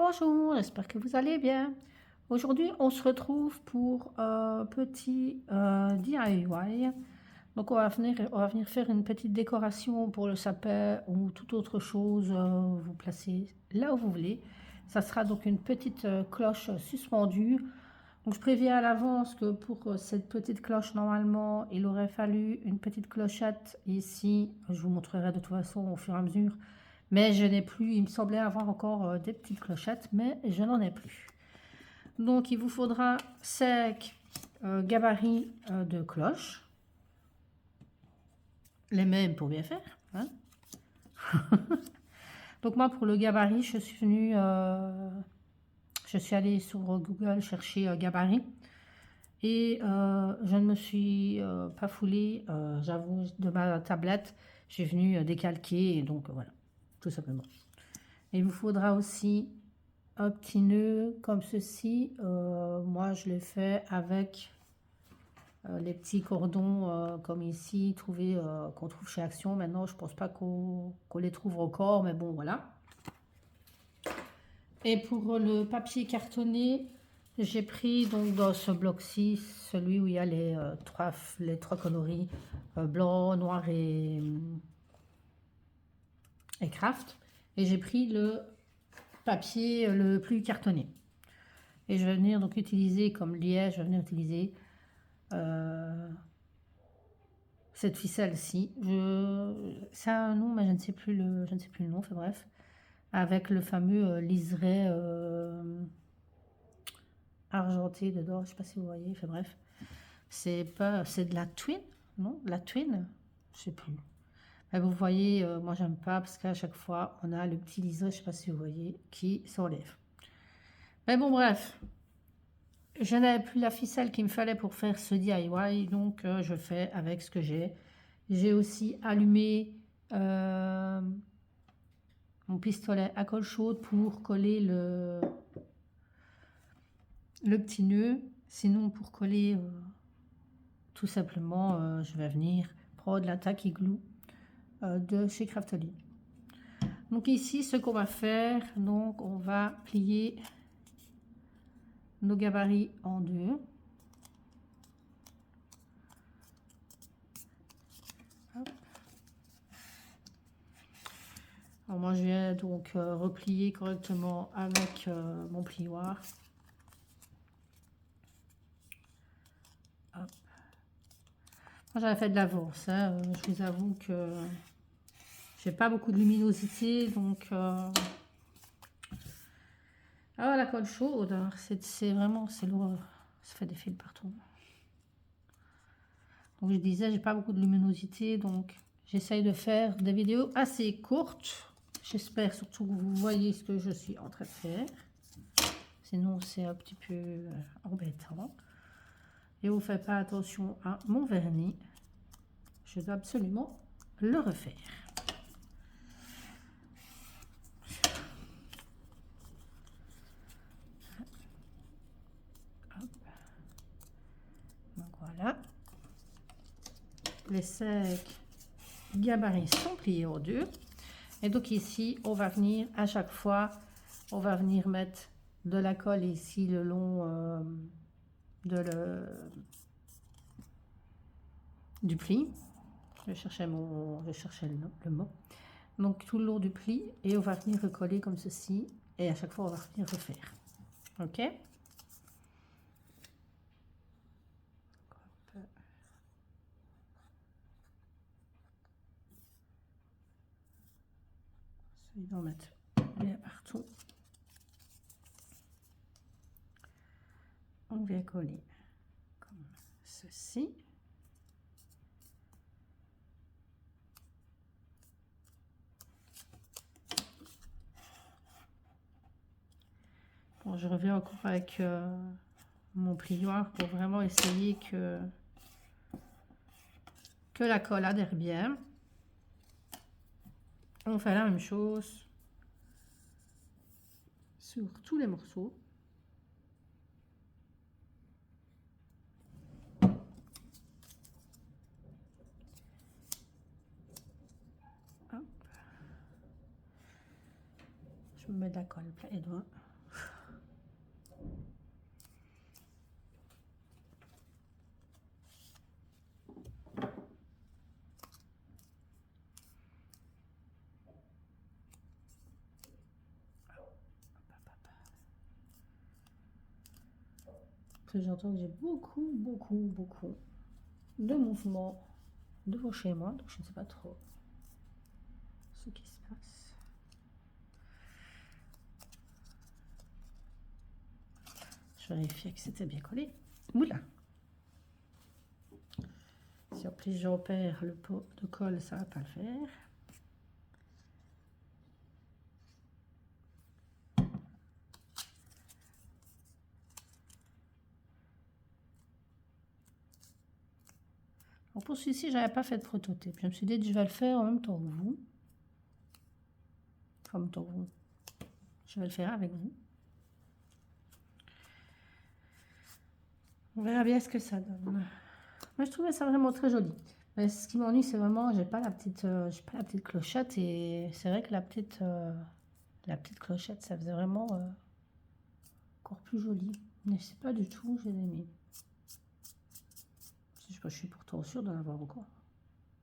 Bonjour, j'espère que vous allez bien. Aujourd'hui, on se retrouve pour un petit DIY. Donc, on va venir faire une petite décoration pour le sapin ou toute autre chose. Vous placez là où vous voulez. Ça sera donc une petite cloche suspendue. Donc, je préviens à l'avance que pour cette petite cloche, normalement, il aurait fallu une petite clochette ici. Je vous montrerai de toute façon au fur et à mesure. Mais je n'ai plus, il me semblait avoir encore des petites clochettes, mais je n'en ai plus. Donc il vous faudra 5 gabarits de cloches. Les mêmes pour bien faire. Hein. Donc moi pour le gabarit, je suis allée sur Google chercher gabarit. Et je ne me suis pas foulée, j'avoue, de ma tablette. J'ai venu décalquer, et donc voilà, tout simplement. Et il vous faudra aussi un petit nœud comme ceci. Moi, je l'ai fait avec les petits cordons comme ici, qu'on trouve chez Action. Maintenant, je pense pas qu'on les trouve encore, mais bon, voilà. Et pour le papier cartonné, j'ai pris donc dans ce bloc-ci, celui où il y a les trois coloris, blanc, noir et craft. Et j'ai pris le papier le plus cartonné. Et je vais venir donc utiliser comme liège, je vais venir utiliser cette ficelle-ci. Ça a un nom, mais je ne sais plus le nom, enfin bref. Avec le fameux liseré argenté dedans, je ne sais pas si vous voyez, enfin bref. C'est de la twin, non? La twin? Je sais plus. Mais vous voyez, moi j'aime pas parce qu'à chaque fois, on a le petit liseré, je ne sais pas si vous voyez, qui s'enlève. Mais bon, bref. Je n'avais plus la ficelle qu'il me fallait pour faire ce DIY, donc je fais avec ce que j'ai. J'ai aussi allumé mon pistolet à colle chaude pour coller le petit nœud. Sinon, pour coller, tout simplement, je vais venir prendre la tacky glue de chez Craftly. Donc ici, ce qu'on va faire, donc on va plier nos gabarits en deux. Alors moi, je viens donc replier correctement avec mon plioir. Hop. Moi, j'avais fait de l'avance. Hein. Je vous avoue que j'ai pas beaucoup de luminosité, donc ah, la colle chaude, c'est vraiment, c'est lourd, ça fait des fils partout. Donc je disais, j'ai pas beaucoup de luminosité, donc j'essaye de faire des vidéos assez courtes. J'espère surtout que vous voyez ce que je suis en train de faire. Sinon, c'est un petit peu embêtant. Et vous ne faites pas attention à mon vernis. Je dois absolument le refaire. Hop. Donc voilà. Les 5 gabarits sont pliés en deux. Et donc ici, on va venir à chaque fois, on va venir mettre de la colle ici le long du pli. Je cherchais le mot. Donc tout le long du pli, et on va venir recoller comme ceci, et à chaque fois on va venir refaire. Ok? Celui d'en mettre bien partout. On vient coller comme ceci. Bon, je reviens encore avec mon plioir pour vraiment essayer que la colle adhère bien. On fait la même chose sur tous les morceaux. Hop. Je me mets de la colle plein les doigts. que j'entends que j'ai beaucoup de mouvements devant chez moi, donc je ne sais pas trop ce qui se passe. Je vérifiais que c'était bien collé. Oula! Si en plus j'opère le pot de colle, ça va pas le faire. Donc pour celui-ci, j'avais pas fait de prototype. Je me suis dit que je vais le faire en même temps que vous. Enfin, en même temps que vous. Je vais le faire avec vous. On verra bien ce que ça donne. Moi, je trouvais ça vraiment très joli. Mais ce qui m'ennuie, c'est vraiment, j'ai pas la petite clochette. Et c'est vrai que la petite clochette, ça faisait vraiment encore plus joli. Mais je sais pas du tout, j'ai aimé. Je suis pourtant sûre d'en avoir encore.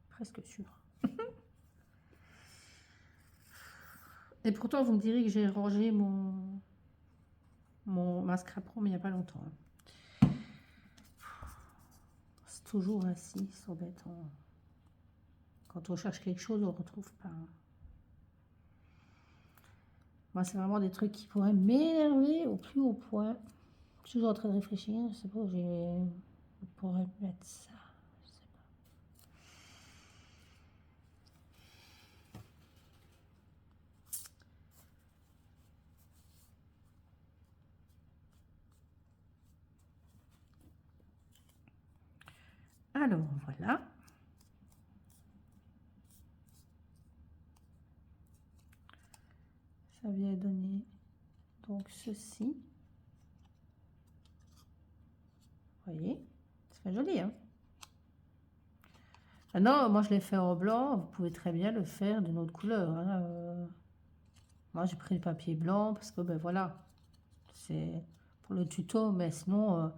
Presque sûre. Et pourtant, vous me direz que j'ai rangé ma scrap room il n'y a pas longtemps. C'est toujours ainsi, c'est embêtant. Quand on cherche quelque chose, on ne retrouve pas. Moi, c'est vraiment des trucs qui pourraient m'énerver au plus haut point. Je suis toujours en train de réfléchir. Je sais pas où je pourrais mettre ça. Je sais pas. Alors, voilà. Ça vient donner donc ceci. Vous voyez, c'est joli, hein? Maintenant, moi je l'ai fait en blanc, vous pouvez très bien le faire d'une autre couleur. Hein. Moi j'ai pris le papier blanc parce que ben voilà, c'est pour le tuto, mais sinon vous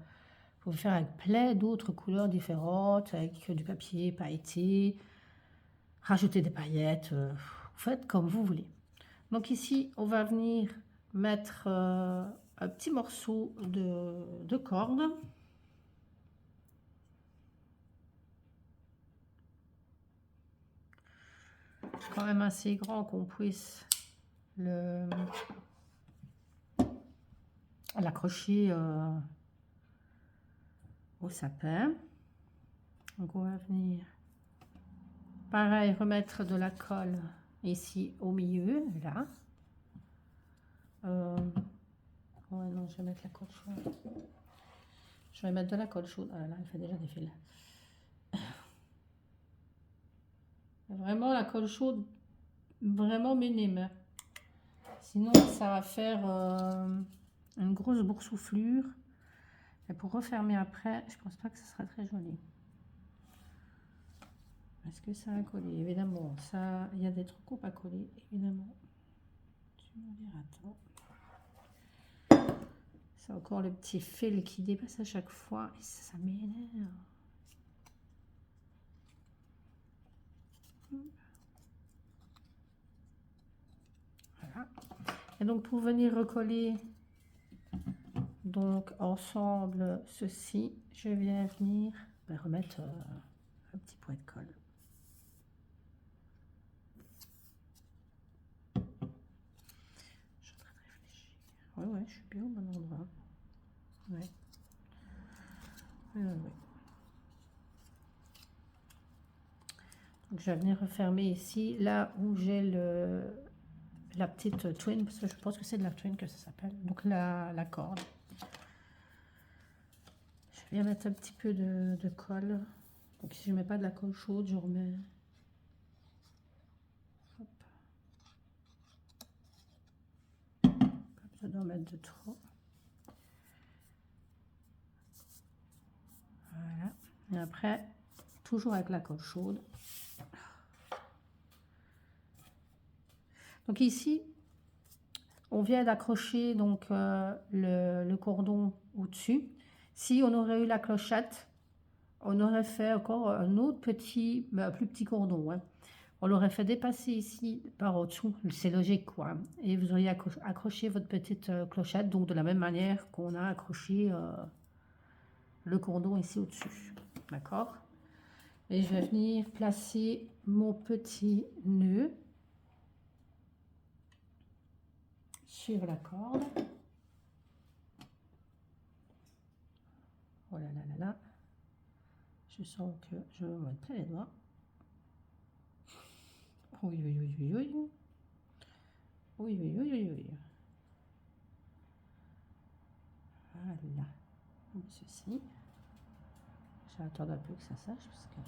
pouvez faire avec plein d'autres couleurs différentes, avec du papier pailleté, rajouter des paillettes, vous faites comme vous voulez. Donc ici, on va venir mettre un petit morceau de corde. Quand même assez grand qu'on puisse l'accrocher au sapin. Donc on va venir pareil remettre de la colle ici au milieu là. Ouais, non, je vais mettre la colle chaude. Je vais mettre de la colle chaude. Ah là, elle fait déjà des fils. Vraiment la colle chaude, vraiment minime. Sinon, ça va faire une grosse boursouflure. Et pour refermer après, je pense pas que ce sera très joli. Est-ce que ça a collé? Évidemment, ça, il y a des trucs pas collés, évidemment. Tu me diras, attends. C'est encore le petit fil qui dépasse à chaque fois et ça m'énerve. Voilà. Et donc pour venir recoller donc ensemble ceci, je viens venir remettre un petit point de colle. Je suis en train de réfléchir. Ouais, je suis bien au bon endroit. Ouais. Donc je vais venir refermer ici, là où j'ai la petite twin, parce que je pense que c'est de la twin que ça s'appelle, donc la corde. Je viens mettre un petit peu de colle. Donc si je ne mets pas de la colle chaude, je remets. Hop. Pas besoin d'en mettre de trop. Voilà. Et après, toujours avec la colle chaude. Donc ici, on vient d'accrocher donc le cordon au-dessus. Si on aurait eu la clochette, on aurait fait encore un autre petit, plus petit cordon. Hein. On l'aurait fait dépasser ici par au-dessous, c'est logique quoi. Et vous auriez accroché votre petite clochette, donc de la même manière qu'on a accroché le cordon ici au-dessus. D'accord? Et je vais venir placer mon petit nœud sur la corde. Oh là là là là. Je sens que je me vois plein les doigts. Oui, oui, oui, oui, oui. Oui, oui, oui, oui, oui. Voilà. Comme ceci. Je vais attendre un peu que ça sèche parce que...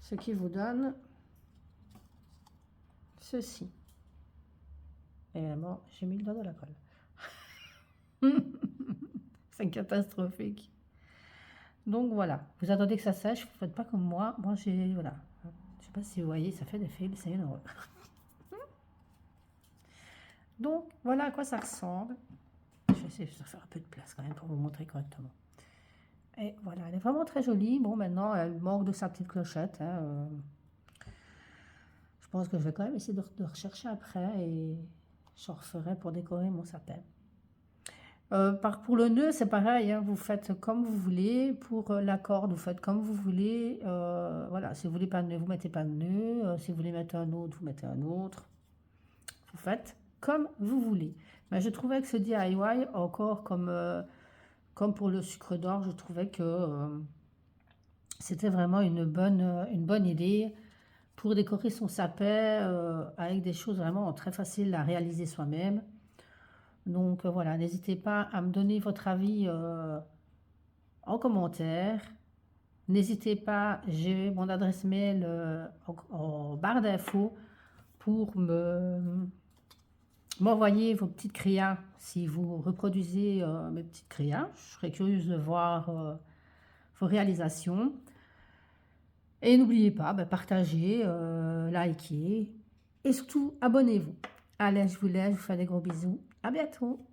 Ce qui vous donne ceci. Évidemment, j'ai mis le doigt dans la colle. C'est catastrophique. Donc voilà, vous attendez que ça sèche, vous ne faites pas comme moi. Moi j'ai, voilà, je sais pas si vous voyez, ça fait des fils, c'est une horreur. Donc voilà à quoi ça ressemble. Je vais essayer de faire un peu de place quand même pour vous montrer correctement. Et voilà, elle est vraiment très jolie. Bon, maintenant elle manque de sa petite clochette. Hein, je pense que je vais quand même essayer de rechercher après et je referai pour décorer mon sapin. Pour le nœud, c'est pareil, hein, vous faites comme vous voulez. Pour la corde, vous faites comme vous voulez. Voilà, si vous voulez pas de nœud, vous mettez pas de nœud. Si vous voulez mettre un autre, vous mettez un autre. Vous faites comme vous voulez. Mais je trouvais que ce DIY, encore comme pour le sucre d'orge, je trouvais que c'était vraiment une bonne idée pour décorer son sapin avec des choses vraiment très faciles à réaliser soi-même. Donc voilà, n'hésitez pas à me donner votre avis en commentaire. N'hésitez pas, j'ai mon adresse mail en barre d'infos pour m'envoyer vos petites créas si vous reproduisez mes petites créas. Je serais curieuse de voir vos réalisations. Et n'oubliez pas, partagez, likez et surtout abonnez-vous. Allez, je vous laisse, je vous fais des gros bisous. À bientôt.